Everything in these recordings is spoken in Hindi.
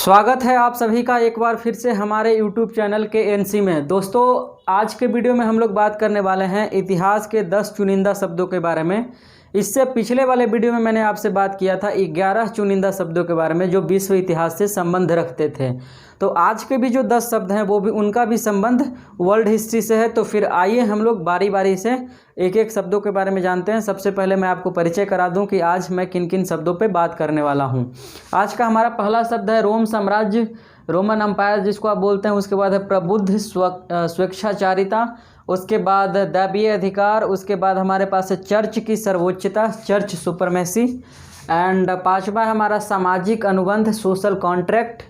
स्वागत है आप सभी का एक बार फिर से हमारे YouTube चैनल के एनसी में। दोस्तों, आज के वीडियो में हम लोग बात करने वाले हैं इतिहास के 10 चुनिंदा शब्दों के बारे में। इससे पिछले वाले वीडियो में मैंने आपसे बात किया था 11 चुनिंदा शब्दों के बारे में जो विश्व इतिहास से संबंध रखते थे। तो आज के भी जो 10 शब्द हैं वो भी उनका भी संबंध वर्ल्ड हिस्ट्री से है। तो फिर आइए हम लोग बारी बारी से एक एक शब्दों के बारे में जानते हैं। सबसे पहले मैं आपको परिचय करा दूं कि आज मैं किन किन शब्दों पे बात करने वाला हूं। आज का हमारा पहला शब्द है रोम साम्राज्य, रोमन अम्पायर जिसको आप बोलते हैं। उसके बाद है प्रबुद्ध स्वेच्छाचारिता, उसके बाद दैवीय अधिकार, उसके बाद हमारे पास है चर्च की सर्वोच्चता, चर्च सुपरमेसी, एंड पांचवा है हमारा सामाजिक अनुबंध, सोशल कॉन्ट्रैक्ट,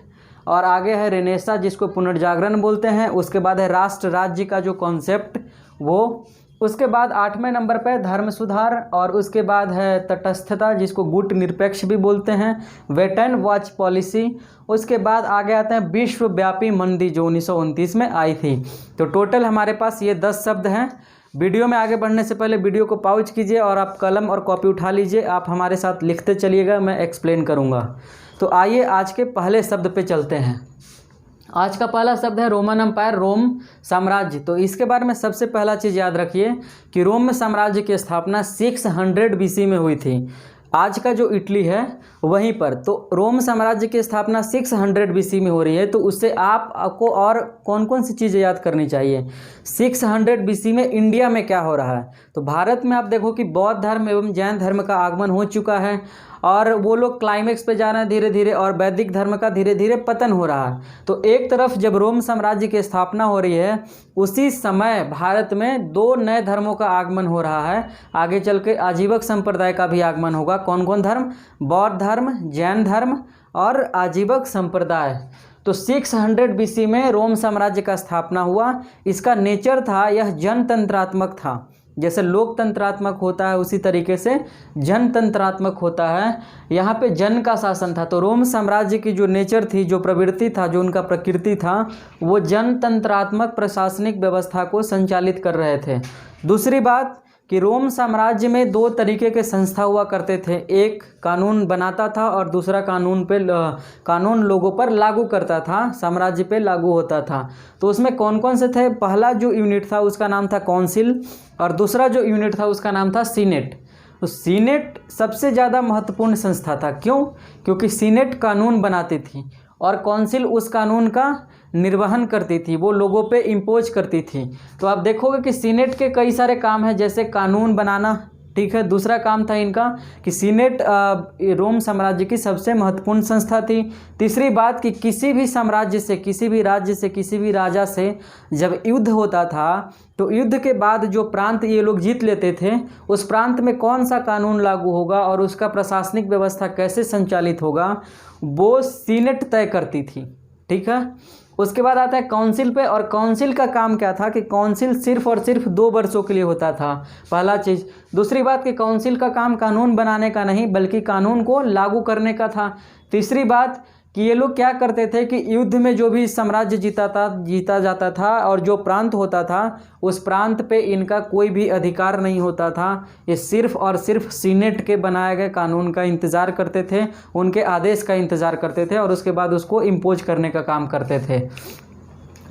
और आगे है रेनेसा जिसको पुनर्जागरण बोलते हैं। उसके बाद है राष्ट्र राज्य का जो कॉन्सेप्ट वो, उसके बाद 8वें नंबर पर धर्म सुधार, और उसके बाद है तटस्थता जिसको गुट निरपेक्ष भी बोलते हैं, वेट एंड वॉच पॉलिसी। उसके बाद आगे आते हैं विश्वव्यापी मंदी जो 1929 में आई थी। तो टोटल हमारे पास ये 10 शब्द हैं। वीडियो में आगे बढ़ने से पहले वीडियो को पॉज कीजिए और आप कलम और कॉपी उठा लीजिए, आप हमारे साथ लिखते चलिएगा, मैं एक्सप्लेन करूँगा। तो आइए आज के पहले शब्द पे चलते हैं। आज का पहला शब्द है रोमन अम्पायर, रोम साम्राज्य। तो इसके बारे में सबसे पहला चीज़ याद रखिए कि रोम साम्राज्य की स्थापना 600 BC में हुई थी। आज का जो इटली है वहीं पर। तो रोम साम्राज्य की स्थापना 600 BC में हो रही है। तो उससे आपको और कौन कौन सी चीज़ें याद करनी चाहिए। 600 BC में इंडिया में क्या हो रहा है। तो भारत में आप देखो कि बौद्ध धर्म एवं जैन धर्म का आगमन हो चुका है और वो लोग क्लाइमेक्स पे जा रहे हैं धीरे धीरे, और वैदिक धर्म का धीरे धीरे पतन हो रहा है। तो एक तरफ जब रोम साम्राज्य की स्थापना हो रही है, उसी समय भारत में 2 नए धर्मों का आगमन हो रहा है। आगे चल के आजीवक संप्रदाय का भी आगमन होगा। कौन कौन धर्म? बौद्ध धर्म, जैन धर्म और आजीवक संप्रदाय। तो 600 BC में रोम साम्राज्य का स्थापना हुआ। इसका नेचर था, यह जनतंत्रात्मक था। जैसे लोकतंत्रात्मक होता है उसी तरीके से जनतंत्रात्मक होता है। यहाँ पे जन का शासन था। तो रोम साम्राज्य की जो नेचर थी, जो प्रवृत्ति था, जो उनका प्रकृति था, वो जनतंत्रात्मक प्रशासनिक व्यवस्था को संचालित कर रहे थे। दूसरी बात कि रोम साम्राज्य में 2 तरीके के संस्था हुआ करते थे। एक कानून बनाता था और दूसरा कानून लोगों पर लागू करता था, साम्राज्य पे लागू होता था। तो उसमें कौन कौन से थे? पहला जो यूनिट था उसका नाम था काउंसिल, और दूसरा जो यूनिट था उसका नाम था सीनेट। तो सीनेट सबसे ज़्यादा महत्वपूर्ण संस्था था। क्यों? क्योंकि सीनेट कानून बनाती थी और काउंसिल उस कानून का निर्वहन करती थी, वो लोगों पे इम्पोज करती थी। तो आप देखोगे कि सीनेट के कई सारे काम हैं, जैसे कानून बनाना, ठीक है। दूसरा काम था इनका कि सीनेट रोम साम्राज्य की सबसे महत्वपूर्ण संस्था थी। तीसरी बात कि किसी भी साम्राज्य से, किसी भी राज्य से, किसी भी राजा से जब युद्ध होता था, तो युद्ध के बाद जो प्रांत ये लोग जीत लेते थे, उस प्रांत में कौन सा कानून लागू होगा और उसका प्रशासनिक व्यवस्था कैसे संचालित होगा, वो सीनेट तय करती थी, ठीक है। उसके बाद आता है काउंसिल पे, और काउंसिल का काम क्या था कि काउंसिल सिर्फ और सिर्फ 2 वर्षों के लिए होता था, पहला चीज़। दूसरी बात कि काउंसिल का काम कानून बनाने का नहीं बल्कि कानून को लागू करने का था। तीसरी बात कि ये लोग क्या करते थे कि युद्ध में जो भी साम्राज्य जीता जाता था और जो प्रांत होता था, उस प्रांत पे इनका कोई भी अधिकार नहीं होता था। ये सिर्फ और सिर्फ सीनेट के बनाए गए कानून का इंतज़ार करते थे, उनके आदेश का इंतज़ार करते थे और उसके बाद उसको इम्पोज करने का काम करते थे।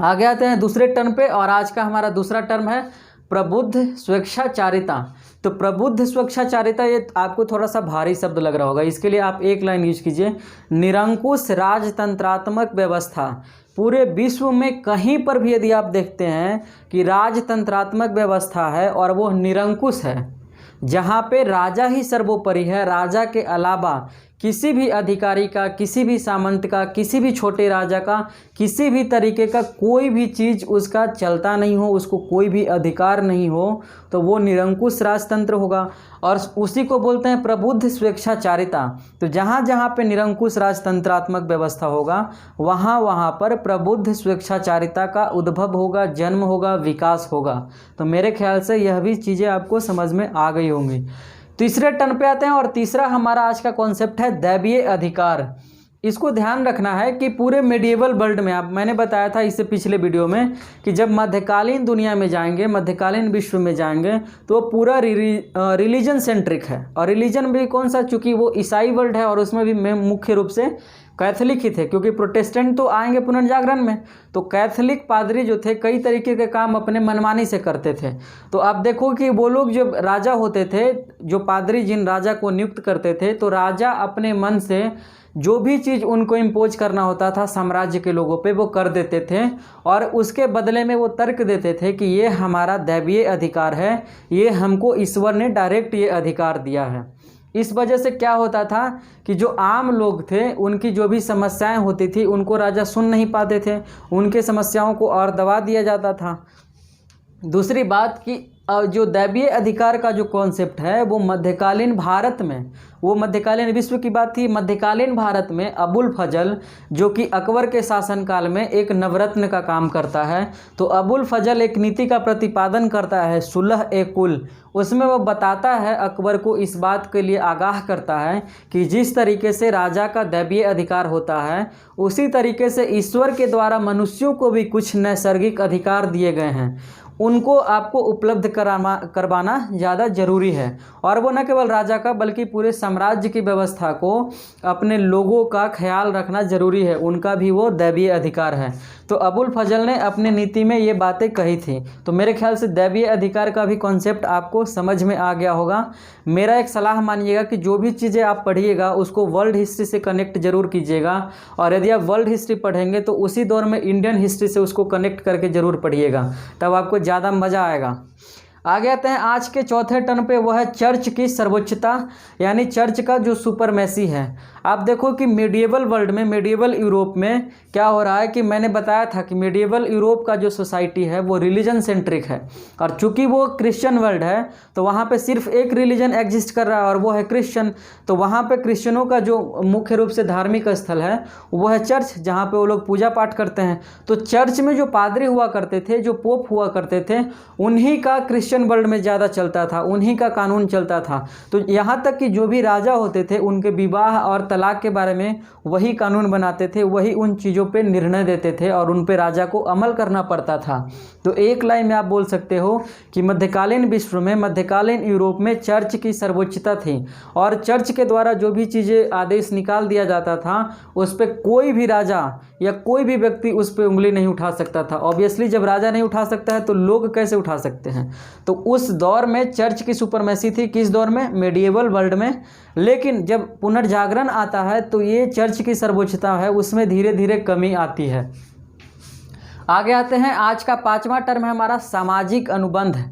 आगे आते हैं दूसरे टर्म पे, और आज का हमारा दूसरा टर्म है प्रबुद्ध स्वेच्छाचारिता। तो प्रबुद्ध स्वेच्छाचारिता, ये आपको थोड़ा सा भारी शब्द लग रहा होगा, इसके लिए आप एक लाइन यूज कीजिए। निरंकुश राजतंत्रात्मक व्यवस्था। पूरे विश्व में कहीं पर भी यदि आप देखते हैं कि राजतंत्रात्मक व्यवस्था है और वो निरंकुश है, जहाँ पे राजा ही सर्वोपरि है, राजा के अलावा किसी भी अधिकारी का, किसी भी सामंत का, किसी भी छोटे राजा का, किसी भी तरीके का कोई भी चीज़ उसका चलता नहीं हो, उसको कोई भी अधिकार नहीं हो, तो वो निरंकुश राजतंत्र होगा। और उसी को बोलते हैं प्रबुद्ध स्वेच्छाचारिता। तो जहाँ जहाँ पे निरंकुश राजतंत्रात्मक व्यवस्था होगा, वहाँ वहाँ पर प्रबुद्ध स्वेच्छाचारिता का उद्भव होगा, जन्म होगा, विकास होगा। तो मेरे ख्याल से यह भी चीज़ें आपको समझ में आ गई होंगी। तीसरे टर्न पे आते हैं, और तीसरा हमारा आज का कॉन्सेप्ट है दैवीय अधिकार। इसको ध्यान रखना है कि पूरे मेडिएवल वर्ल्ड में, आप मैंने बताया था इससे पिछले वीडियो में कि जब मध्यकालीन दुनिया में जाएंगे, मध्यकालीन विश्व में जाएंगे, तो पूरा रिलीजन सेंट्रिक है। और रिलीजन भी कौन सा, चूँकि वो ईसाई वर्ल्ड है और उसमें भी मुख्य रूप से कैथोलिक ही थे, क्योंकि प्रोटेस्टेंट तो आएंगे पुनर्जागरण में। तो कैथोलिक पादरी जो थे कई तरीके के काम अपने मनमानी से करते थे। तो आप देखो कि वो लोग जो राजा होते थे, जो पादरी जिन राजा को नियुक्त करते थे, तो राजा अपने मन से जो भी चीज़ उनको इम्पोज करना होता था साम्राज्य के लोगों पे वो कर देते थे, और उसके बदले में वो तर्क देते थे कि ये हमारा दैवीय अधिकार है, ये हमको ईश्वर ने डायरेक्ट ये अधिकार दिया है। इस वजह से क्या होता था कि जो आम लोग थे उनकी जो भी समस्याएं होती थी उनको राजा सुन नहीं पाते थे, उनके समस्याओं को और दबा दिया जाता था। दूसरी बात कि जो दैवीय अधिकार का जो कॉन्सेप्ट है वो मध्यकालीन भारत में, वो मध्यकालीन विश्व की बात थी, मध्यकालीन भारत में अबुल फजल जो कि अकबर के शासनकाल में एक नवरत्न का काम करता है। तो अबुल फजल एक नीति का प्रतिपादन करता है, सुलह ए कुल। उसमें वो बताता है, अकबर को इस बात के लिए आगाह करता है कि जिस तरीके से राजा का दैवीय अधिकार होता है उसी तरीके से ईश्वर के द्वारा मनुष्यों को भी कुछ नैसर्गिक अधिकार दिए गए हैं, उनको आपको उपलब्ध करवाना ज़्यादा ज़रूरी है। और वो न केवल राजा का बल्कि पूरे साम्राज्य की व्यवस्था को, अपने लोगों का ख्याल रखना ज़रूरी है, उनका भी वो दैवीय अधिकार है। तो अबुल फजल ने अपनी नीति में ये बातें कही थी। तो मेरे ख्याल से दैवीय अधिकार का भी कॉन्सेप्ट आपको समझ में आ गया होगा। मेरा एक सलाह मानिएगा कि जो भी चीज़ें आप पढ़िएगा उसको वर्ल्ड हिस्ट्री से कनेक्ट जरूर कीजिएगा, और यदि आप वर्ल्ड हिस्ट्री पढ़ेंगे तो उसी दौर में इंडियन हिस्ट्री से उसको कनेक्ट करके ज़रूर पढ़िएगा, तब आपको ज़्यादा मज़ा आएगा। आगे आते हैं आज के चौथे टर्म पे, वो है चर्च की सर्वोच्चता, यानी चर्च का जो सुपरमेसी है। आप देखो कि मेडिएवल वर्ल्ड में, मेडिएवल यूरोप में क्या हो रहा है कि मैंने बताया था कि मेडिएवल यूरोप का जो सोसाइटी है वो रिलीजन सेंट्रिक है, और चूंकि वो क्रिश्चियन वर्ल्ड है तो वहाँ पे सिर्फ एक रिलीजन एग्जिस्ट कर रहा है और वो है क्रिश्चियन। तो वहाँ पे क्रिश्चियनों का जो मुख्य रूप से धार्मिक स्थल है वो है चर्च, जहाँ पे वो लोग पूजा पाठ करते हैं। तो चर्च में जो पादरी हुआ करते थे, जो पोप हुआ करते थे, उन्हीं का क्रिश्चियन वर्ल्ड में ज़्यादा चलता था, उन्हीं का कानून चलता था। तो यहाँ तक कि जो भी राजा होते थे उनके विवाह और तलाक के बारे में वही कानून बनाते थे, वही उन चीज़ों पे निर्णय देते थे और उन पे राजा को अमल करना पड़ता था। तो एक लाइन में आप बोल सकते हो कि मध्यकालीन विश्व में, मध्यकालीन यूरोप में चर्च की सर्वोच्चता थी, और चर्च के द्वारा जो भी चीज़ें आदेश निकाल दिया जाता था उस पर कोई भी राजा या कोई भी व्यक्ति उस पर उंगली नहीं उठा सकता था। ऑब्वियसली जब राजा नहीं उठा सकता है तो लोग कैसे उठा सकते हैं। तो उस दौर में चर्च की सुपरमेसी थी। किस दौर में? मेडिएवल वर्ल्ड में। लेकिन जब पुनर्जागरण आता है तो ये चर्च की सर्वोच्चता है उसमें धीरे धीरे कमी आती है। आगे आते हैं, आज का पांचवा टर्म है हमारा सामाजिक अनुबंध।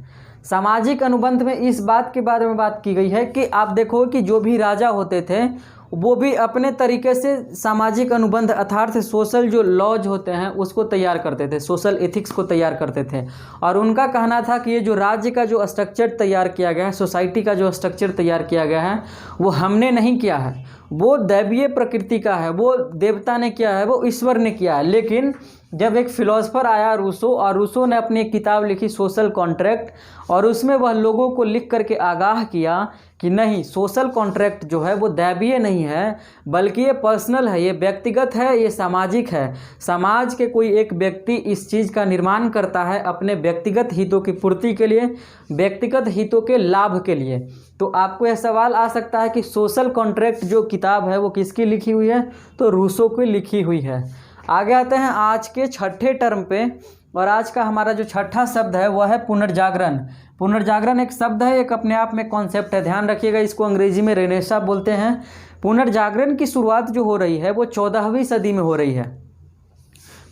सामाजिक अनुबंध में इस बात के बारे में बात की गई है कि आप देखो कि जो भी राजा होते थे वो भी अपने तरीके से सामाजिक अनुबंध अर्थात सोशल जो लॉज होते हैं उसको तैयार करते थे, सोशल एथिक्स को तैयार करते थे। और उनका कहना था कि ये जो राज्य का जो स्ट्रक्चर तैयार किया गया है, सोसाइटी का जो स्ट्रक्चर तैयार किया गया है वो हमने नहीं किया है, वो दैवीय प्रकृति का है, वो देवता ने किया है, वो ईश्वर ने किया है। लेकिन जब एक फिलोसफर आया रूसो, और रूसो ने अपनी एक किताब लिखी सोशल कॉन्ट्रैक्ट, और उसमें वह लोगों को लिख करके आगाह किया कि नहीं, सोशल कॉन्ट्रैक्ट जो है वो दैवीय नहीं है बल्कि ये पर्सनल है, ये व्यक्तिगत है, ये सामाजिक है। समाज के कोई एक व्यक्ति इस चीज़ का निर्माण करता है अपने व्यक्तिगत हितों की पूर्ति के लिए, व्यक्तिगत हितों के लाभ के लिए। तो आपको यह सवाल आ सकता है कि सोशल कॉन्ट्रैक्ट जो किताब है वो किसकी लिखी हुई है? तो रूसो की लिखी हुई है। आगे आते हैं आज के छठे टर्म पे, और आज का हमारा जो छठा शब्द है वह है पुनर्जागरण। पुनर्जागरण एक शब्द है, एक अपने आप में कॉन्सेप्ट है, ध्यान रखिएगा। इसको अंग्रेजी में रेनेसा बोलते हैं। पुनर्जागरण की शुरुआत जो हो रही है वो 14वीं सदी में हो रही है।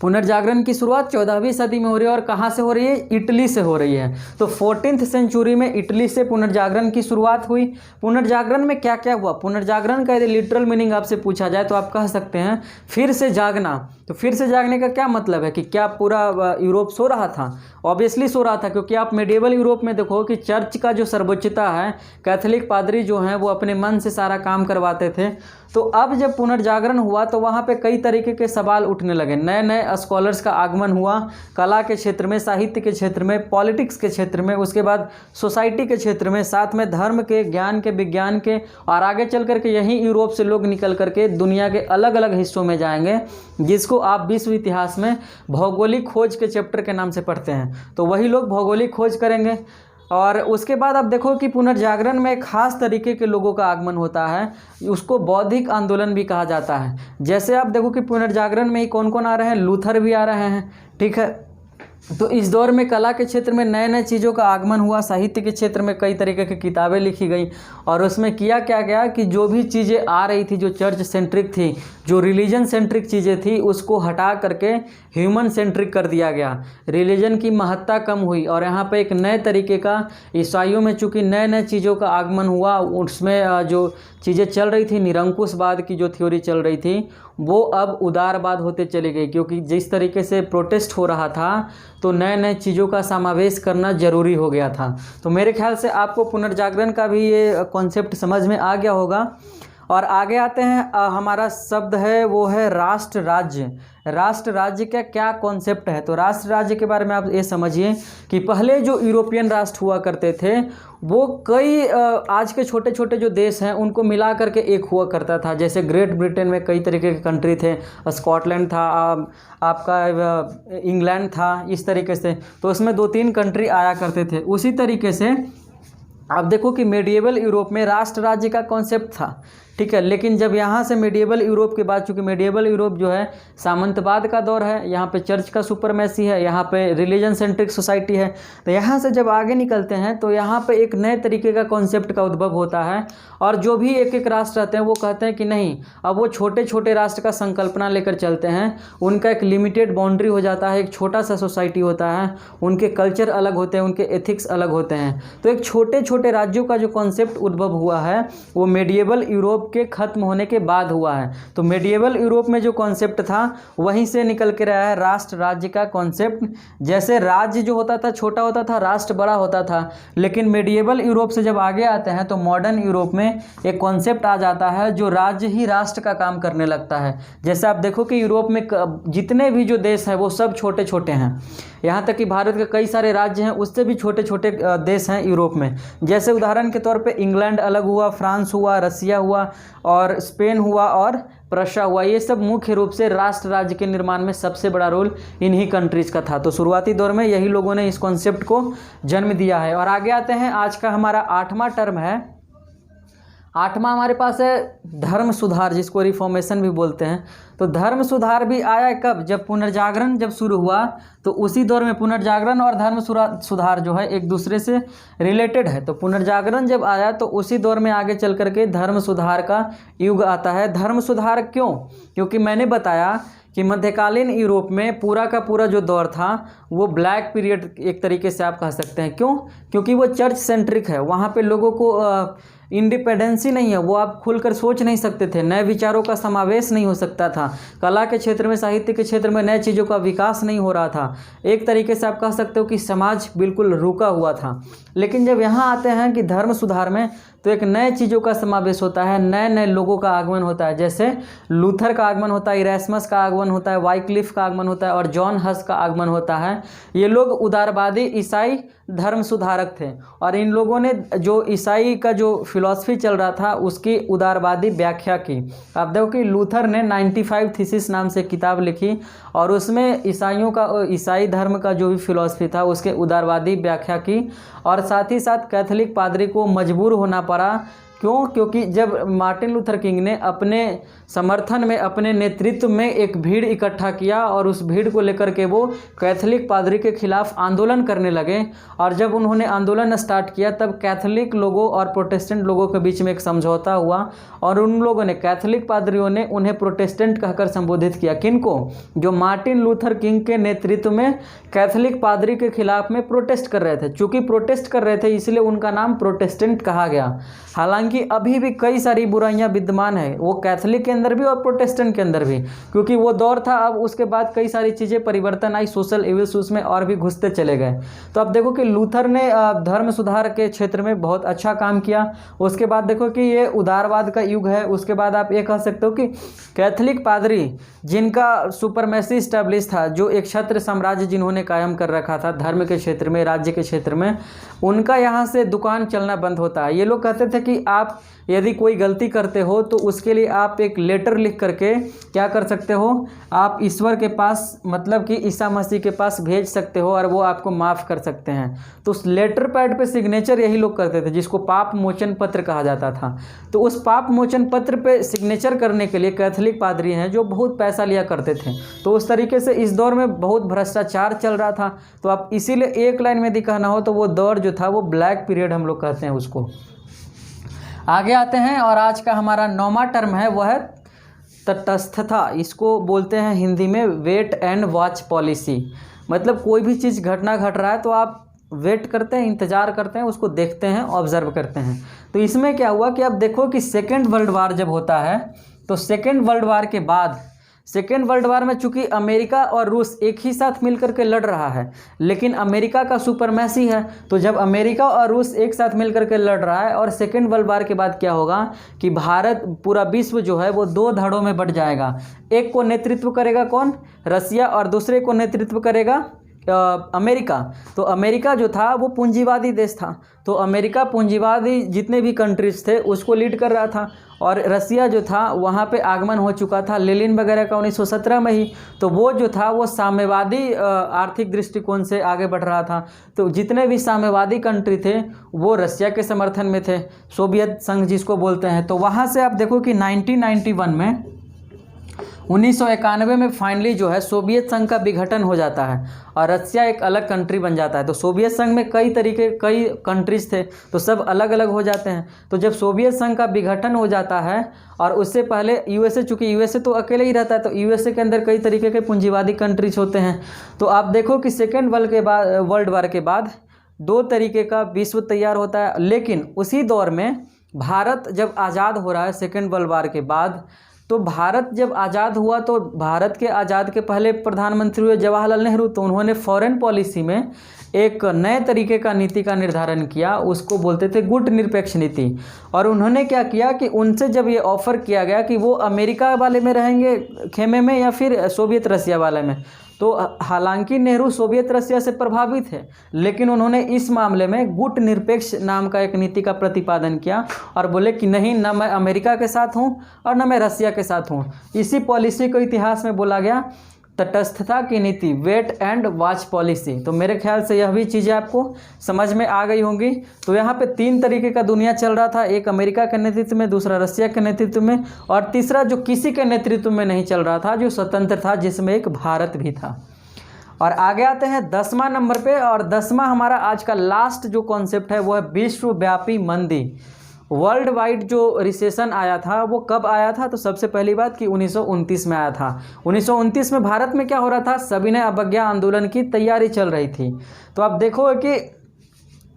पुनर्जागरण की शुरुआत 14वीं सदी में हो रही है, और कहाँ से हो रही है? इटली से हो रही है। तो 14th सेंचुरी में इटली से पुनर्जागरण की शुरुआत हुई। पुनर्जागरण में क्या क्या हुआ? पुनर्जागरण का यदि लिटरल मीनिंग आपसे पूछा जाए तो आप कह सकते हैं फिर से जागना। तो फिर से जागने का क्या मतलब है कि क्या पूरा यूरोप सो रहा था? ऑब्वियसली सो रहा था, क्योंकि आप मेडिएवल यूरोप में देखो कि चर्च का जो सर्वोच्चता है, कैथोलिक पादरी जो हैं वो अपने मन से सारा काम करवाते थे। तो अब जब पुनर्जागरण हुआ तो वहाँ पे कई तरीके के सवाल उठने लगे, नए नए स्कॉलर्स का आगमन हुआ, कला के क्षेत्र में, साहित्य के क्षेत्र में, पॉलिटिक्स के क्षेत्र में, उसके बाद सोसाइटी के क्षेत्र में, साथ में धर्म के, ज्ञान के, विज्ञान के, और आगे चल करके यहीं यूरोप से लोग निकल करके दुनिया के अलग अलग हिस्सों में जाएंगे, जिसको आप विश्व इतिहास में भौगोलिक खोज के चैप्टर के नाम से पढ़ते हैं। तो वही लोग भौगोलिक खोज करेंगे। और उसके बाद आप देखो कि पुनर्जागरण में एक खास तरीके के लोगों का आगमन होता है, उसको बौद्धिक आंदोलन भी कहा जाता है। जैसे आप देखो कि पुनर्जागरण में ही कौन कौन आ रहे हैं, लूथर भी आ रहे हैं, ठीक है। तो इस दौर में कला के क्षेत्र में नए नए चीज़ों का आगमन हुआ, साहित्य के क्षेत्र में कई तरीके की किताबें लिखी गई और उसमें किया क्या गया कि जो भी चीज़ें आ रही थी, जो चर्च सेंट्रिक थी, जो रिलीजन सेंट्रिक चीज़ें थी, उसको हटा करके ह्यूमन सेंट्रिक कर दिया गया। रिलीजन की महत्ता कम हुई और यहाँ पे एक नए तरीके का, ईसाइयों में चूँकि नए नए चीज़ों का आगमन हुआ, उसमें जो चीज़ें चल रही थी, निरंकुशवाद की जो थ्योरी चल रही थी, वो अब उदारवाद होते चली गई, क्योंकि जिस तरीके से प्रोटेस्ट हो रहा था तो नए नए चीज़ों का समावेश करना ज़रूरी हो गया था। तो मेरे ख्याल से आपको पुनर्जागरण का भी ये कॉन्सेप्ट समझ में आ गया होगा। और आगे आते हैं, हमारा शब्द है वो है राष्ट्र राज्य। राष्ट्र राज्य का क्या कॉन्सेप्ट है? तो राष्ट्र राज्य के बारे में आप ये समझिए कि पहले जो यूरोपियन राष्ट्र हुआ करते थे वो कई आज के छोटे छोटे जो देश हैं उनको मिला करके एक हुआ करता था। जैसे ग्रेट ब्रिटेन में कई तरीके के कंट्री थे, स्कॉटलैंड था, आपका इंग्लैंड था, इस तरीके से। तो उसमें 2-3 कंट्री आया करते थे। उसी तरीके से आप देखो कि मेडिएवल यूरोप में राष्ट्र राज्य का कॉन्सेप्ट था, ठीक है। लेकिन जब यहाँ से मेडिएवल यूरोप के बाद, चूँकि मेडिएवल यूरोप जो है सामंतवाद का दौर है, यहाँ पे चर्च का सुपरमेसी है, यहाँ पे रिलीजन सेंट्रिक सोसाइटी है, तो यहाँ से जब आगे निकलते हैं तो यहाँ पे एक नए तरीके का कॉन्सेप्ट का उद्भव होता है। और जो भी एक एक राष्ट्र रहते हैं वो कहते हैं कि नहीं, अब वो छोटे छोटे राष्ट्र का संकल्पना लेकर चलते हैं। उनका एक लिमिटेड बाउंड्री हो जाता है, एक छोटा सा सोसाइटी होता है, उनके कल्चर अलग होते हैं, उनके एथिक्स अलग होते हैं। तो एक छोटे छोटे राज्यों का जो कॉन्सेप्ट उद्भव हुआ है वो मेडिएवल यूरोप के खत्म होने के बाद हुआ है। तो मेडिएवल यूरोप में जो कॉन्सेप्ट था वहीं से निकल के रहा है राष्ट्र राज्य का कॉन्सेप्ट। जैसे राज्य जो होता था छोटा होता था, राष्ट्र बड़ा होता था, लेकिन मेडिएवल यूरोप से जब आगे आते हैं तो मॉडर्न यूरोप में एक कॉन्सेप्ट आ जाता है जो राज्य ही राष्ट्र का काम करने लगता है। जैसे आप देखो कि यूरोप में जितने भी जो देश हैं वो सब छोटे छोटे हैं, यहाँ तक कि भारत के कई सारे राज्य हैं उससे भी छोटे छोटे देश हैं यूरोप में। जैसे उदाहरण के तौर पे इंग्लैंड अलग हुआ, फ्रांस हुआ, रसिया हुआ और स्पेन हुआ और प्रशा हुआ। ये सब मुख्य रूप से राष्ट्र राज्य के निर्माण में सबसे बड़ा रोल इन्हीं कंट्रीज़ का था। तो शुरुआती दौर में यही लोगों ने इस कॉन्सेप्ट को जन्म दिया है। और आगे आते हैं, आज का हमारा 8वां टर्म है। 8वां हमारे पास है धर्म सुधार, जिसको रिफॉर्मेशन भी बोलते हैं। तो धर्म सुधार भी आया कब? जब पुनर्जागरण जब शुरू हुआ, तो उसी दौर में पुनर्जागरण और धर्म सुधार जो है एक दूसरे से रिलेटेड है। तो पुनर्जागरण जब आया तो उसी दौर में आगे चल करके धर्म सुधार का युग आता है। धर्म सुधार क्यों? क्योंकि मैंने बताया कि मध्यकालीन यूरोप में पूरा का पूरा जो दौर था वो ब्लैक पीरियड एक तरीके से आप कह सकते हैं। क्यों? क्योंकि वो चर्च सेंट्रिक है, वहाँ पे लोगों को इंडिपेंडेंसी नहीं है, वो आप खुलकर सोच नहीं सकते थे, नए विचारों का समावेश नहीं हो सकता था, कला के क्षेत्र में, साहित्य के क्षेत्र में नए चीज़ों का विकास नहीं हो रहा था। एक तरीके से आप कह सकते हो कि समाज बिल्कुल रुका हुआ था। लेकिन जब यहाँ आते हैं कि धर्म सुधार में, तो एक नए चीज़ों का समावेश होता है, नए नए लोगों का आगमन होता है। जैसे लूथर का आगमन होता है, इरेस्मस का आगमन होता है, वाइक्लिफ का आगमन होता है और जॉन हस का आगमन होता है। ये लोग उदारवादी ईसाई धर्म सुधारक थे और इन लोगों ने जो ईसाई का जो फिलॉसफी चल रहा था उसकी उदारवादी व्याख्या की। आप देखो कि लूथर ने 95 थीसिस नाम से किताब लिखी और उसमें ईसाइयों का, ईसाई धर्म का जो भी फिलॉसफी था उसके उदारवादी व्याख्या की। और साथ ही साथ कैथोलिक पादरी को मजबूर होना पड़ा। क्यों? क्योंकि जब मार्टिन लूथर किंग ने अपने समर्थन में, अपने नेतृत्व में एक भीड़ इकट्ठा किया और उस भीड़ को लेकर के वो कैथोलिक पादरी के खिलाफ आंदोलन करने लगे। और जब उन्होंने आंदोलन स्टार्ट किया तब कैथोलिक लोगों और प्रोटेस्टेंट लोगों के बीच में एक समझौता हुआ और उन लोगों ने, कैथोलिक पादरियों ने उन्हें प्रोटेस्टेंट कहकर संबोधित किया। किनको? जो मार्टिन लूथर किंग के नेतृत्व में कैथोलिक पादरी के खिलाफ में प्रोटेस्ट कर रहे थे। चूँकि प्रोटेस्ट कर रहे थे इसलिए उनका नाम प्रोटेस्टेंट कहा गया। हालांकि अभी भी कई सारी बुराइयां विद्यमान है, वो कैथोलिक के अंदर भी और प्रोटेस्टेंट के अंदर भी, क्योंकि वो दौर था। अब उसके बाद कई सारी चीज़ें परिवर्तन आई, सोशल इविल्स उसमें और भी घुसते चले गए। तो अब देखो कि लूथर ने धर्म सुधार के क्षेत्र में बहुत अच्छा काम किया। उसके बाद देखो कि ये उदारवाद का युग है। उसके बाद आप ये कह सकते हो कि कैथोलिक पादरी जिनका सुपरमेसी स्टैब्लिश था, जो एक क्षत्र साम्राज्य जिन्होंने कायम कर रखा था धर्म के क्षेत्र में, राज्य के क्षेत्र में, उनका यहाँ से दुकान चलना बंद होता है। ये लोग कहते थे कि आप यदि कोई गलती करते हो तो उसके लिए आप एक लेटर लिख करके क्या कर सकते हो, आप ईश्वर के पास मतलब कि ईसा मसीह के पास भेज सकते हो और वो आपको माफ़ कर सकते हैं। तो उस लेटर पैड पे सिग्नेचर यही लोग करते थे, जिसको पाप मोचन पत्र कहा जाता था। तो उस पाप मोचन पत्र पे सिग्नेचर करने के लिए कैथोलिक पादरी हैं जो बहुत पैसा लिया करते थे। तो उस तरीके से इस दौर में बहुत भ्रष्टाचार चल रहा था। तो आप इसीलिए एक लाइन में यदि कहना हो तो वो दौर जो था वो ब्लैक पीरियड हम लोग कहते हैं उसको। आगे आते हैं और आज का हमारा 9वां टर्म है वह है तटस्थता। इसको बोलते हैं हिंदी में वेट एंड वॉच पॉलिसी। मतलब कोई भी चीज़ घटना घट रहा है तो आप वेट करते हैं, इंतज़ार करते हैं, उसको देखते हैं, ऑब्जर्व करते हैं। तो इसमें क्या हुआ कि आप देखो कि सेकेंड वर्ल्ड वार जब होता है तो सेकेंड वर्ल्ड वार के बाद, सेकेंड वर्ल्ड वार में चूंकि अमेरिका और रूस एक ही साथ मिलकर के लड़ रहा है, लेकिन अमेरिका का सुपरमैसी है। तो जब अमेरिका और रूस एक साथ मिलकर के लड़ रहा है और सेकेंड वर्ल्ड वार के बाद क्या होगा कि भारत, पूरा विश्व जो है वो 2 धड़ों में बंट जाएगा। एक को नेतृत्व करेगा कौन, रसिया, और दूसरे को नेतृत्व करेगा अमेरिका। तो अमेरिका जो था वो पूंजीवादी देश था, तो अमेरिका पूंजीवादी जितने भी कंट्रीज थे उसको लीड कर रहा था। और रसिया जो था वहाँ पे आगमन हो चुका था लेनिन वगैरह का 1917 में ही। तो वो जो था वो साम्यवादी आर्थिक दृष्टिकोण से आगे बढ़ रहा था। तो जितने भी साम्यवादी कंट्री थे वो रसिया के समर्थन में थे, सोवियत संघ जिसको बोलते हैं। तो वहाँ से आप देखो कि 1991 में 1991 में फाइनली जो है सोवियत संघ का विघटन हो जाता है और रसिया एक अलग कंट्री बन जाता है। तो सोवियत संघ में कई कंट्रीज थे, तो सब अलग अलग हो जाते हैं। तो जब सोवियत संघ का विघटन हो जाता है और उससे पहले यूएसए, चूँकि यूएसए तो अकेले ही रहता है, तो यूएसए के अंदर कई तरीके के पूंजीवादी कंट्रीज होते हैं। तो आप देखो कि सेकेंड वर्ल्ड वार के बाद 2 तरीके का विश्व तैयार होता है। लेकिन उसी दौर में भारत जब आज़ाद हो रहा है सेकेंड वर्ल्ड वार के बाद, तो भारत जब आज़ाद हुआ तो भारत के आज़ाद के पहले प्रधानमंत्री हुए जवाहरलाल नेहरू। तो उन्होंने फॉरेन पॉलिसी में एक नए तरीके का नीति का निर्धारण किया, उसको बोलते थे गुट निरपेक्ष नीति। और उन्होंने क्या किया कि उनसे जब ये ऑफ़र किया गया कि वो अमेरिका वाले में रहेंगे खेमे में या फिर सोवियत रसिया वाले में, तो हालांकि नेहरू सोवियत रसिया से प्रभावित है, लेकिन उन्होंने इस मामले में गुट निरपेक्ष नाम का एक नीति का प्रतिपादन किया और बोले कि नहीं, न मैं अमेरिका के साथ हूं और न मैं रसिया के साथ हूं। इसी पॉलिसी को इतिहास में बोला गया तटस्थता की नीति, वेट एंड वॉच पॉलिसी। तो मेरे ख्याल से यह भी चीज़ें आपको समझ में आ गई होंगी। तो यहाँ पे 3 तरीके का दुनिया चल रहा था, एक अमेरिका के नेतृत्व में, दूसरा रसिया के नेतृत्व में, और तीसरा जो किसी के नेतृत्व में नहीं चल रहा था, जो स्वतंत्र था, जिसमें एक भारत भी था। और आगे आते हैं 10वां नंबर पे, और 10वां हमारा आज का लास्ट जो कॉन्सेप्ट है वो है विश्वव्यापी मंदी। वर्ल्ड वाइड जो रिसेशन आया था वो कब आया था, तो सबसे पहली बात कि 1929 में आया था। 1929 में भारत में क्या हो रहा था, सविनय अवज्ञा आंदोलन की तैयारी चल रही थी। तो आप देखो कि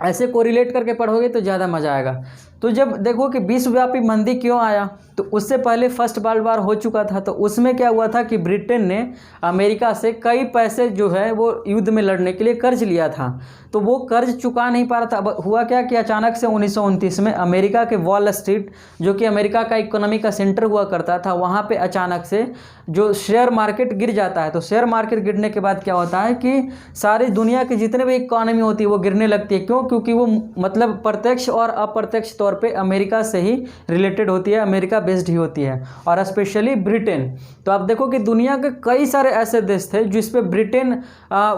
ऐसे कोरिलेट करके पढ़ोगे तो ज़्यादा मज़ा आएगा। तो जब देखो कि विश्वव्यापी मंदी क्यों आया, तो उससे पहले फर्स्ट वर्ल्ड वार हो चुका था। तो उसमें क्या हुआ था कि ब्रिटेन ने अमेरिका से कई पैसे जो है वो युद्ध में लड़ने के लिए कर्ज लिया था, तो वो कर्ज चुका नहीं पा रहा था। अब हुआ क्या कि अचानक से 1929 में अमेरिका के वॉल स्ट्रीट, जो कि अमेरिका का इकोनॉमी का सेंटर हुआ करता था, वहाँ पे अचानक से जो शेयर मार्केट गिर जाता है। तो शेयर मार्केट गिरने के बाद क्या होता है कि सारी दुनिया की जितने भी इकोनॉमी होती है वो गिरने लगती है। क्यों? क्योंकि वो मतलब प्रत्यक्ष और अप्रत्यक्ष तौर पे अमेरिका से ही रिलेटेड होती है, अमेरिका बेस्ड ही होती है, और स्पेशली ब्रिटेन। तो आप देखो कि दुनिया के कई सारे ऐसे देश थे जिस पे ब्रिटेन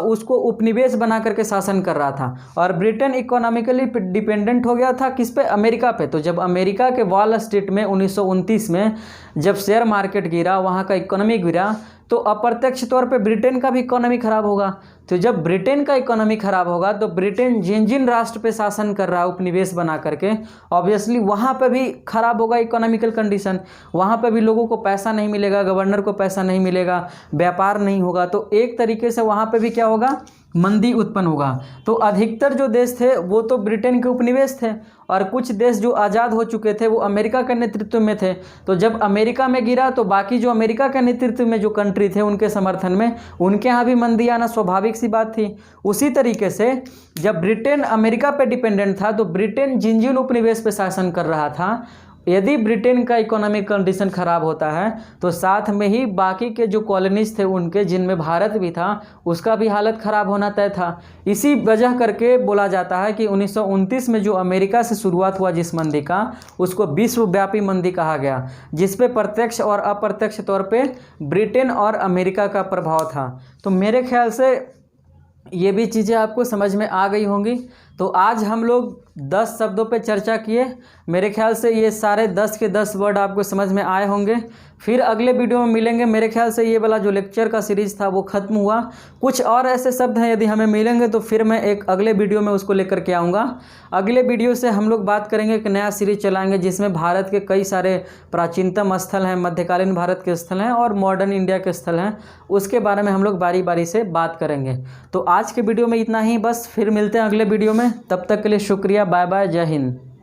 उसको उपनिवेश बना करके शासन कर रहा था, और ब्रिटेन इकोनॉमिकली डिपेंडेंट हो गया था किस पे, अमेरिका पे। तो जब अमेरिका के वॉल स्ट्रीट में 1929 में जब शेयर मार्केट गिरा, वहाँ का इकोनॉमी गिरा, तो अप्रत्यक्ष तौर पे ब्रिटेन का भी इकोनॉमी खराब होगा। तो जब ब्रिटेन का इकोनॉमी खराब होगा तो ब्रिटेन जिन जिन राष्ट्र पे शासन कर रहा है उपनिवेश बना करके, ऑब्वियसली वहाँ पे भी खराब होगा इकोनॉमिकल कंडीशन। वहाँ पे भी लोगों को पैसा नहीं मिलेगा, गवर्नर को पैसा नहीं मिलेगा, व्यापार नहीं होगा। तो एक तरीके से वहाँ पे भी क्या होगा, मंदी उत्पन्न होगा। तो अधिकतर जो देश थे वो तो ब्रिटेन के उपनिवेश थे, और कुछ देश जो आज़ाद हो चुके थे वो अमेरिका के नेतृत्व में थे। तो जब अमेरिका में गिरा तो बाकी जो अमेरिका के नेतृत्व में जो कंट्री थे उनके समर्थन में उनके यहाँ भी मंदी आना स्वाभाविक सी बात थी। उसी तरीके से जब ब्रिटेन अमेरिका पे डिपेंडेंट था, तो ब्रिटेन जिन जिन उपनिवेश पे शासन कर रहा था यदि ब्रिटेन का इकोनॉमिक कंडीशन ख़राब होता है तो साथ में ही बाकी के जो कॉलोनीज थे उनके, जिनमें भारत भी था, उसका भी हालत ख़राब होना तय था। इसी वजह करके बोला जाता है कि 1929 में जो अमेरिका से शुरुआत हुआ जिस मंदी का, उसको विश्वव्यापी मंदी कहा गया, जिस पे प्रत्यक्ष और अप्रत्यक्ष तौर पे ब्रिटेन और अमेरिका का प्रभाव था। तो मेरे ख्याल से ये भी चीज़ें आपको समझ में आ गई होंगी। तो आज हम लोग 10 शब्दों पे चर्चा किए। मेरे ख्याल से ये सारे 10 के 10 वर्ड आपको समझ में आए होंगे। फिर अगले वीडियो में मिलेंगे। मेरे ख्याल से ये वाला जो लेक्चर का सीरीज़ था वो ख़त्म हुआ। कुछ और ऐसे शब्द हैं, यदि हमें मिलेंगे तो फिर मैं एक अगले वीडियो में उसको लेकर के आऊँगा। अगले वीडियो से हम लोग बात करेंगे, एक नया सीरीज चलाएँगे जिसमें भारत के कई सारे प्राचीनतम स्थल हैं, मध्यकालीन भारत के स्थल हैं और मॉडर्न इंडिया के स्थल हैं, उसके बारे में हम लोग बारी बारी से बात करेंगे। तो आज के वीडियो में इतना ही बस। फिर मिलते हैं अगले वीडियो में। तब तक के लिए शुक्रिया। Bye bye. जय हिंद।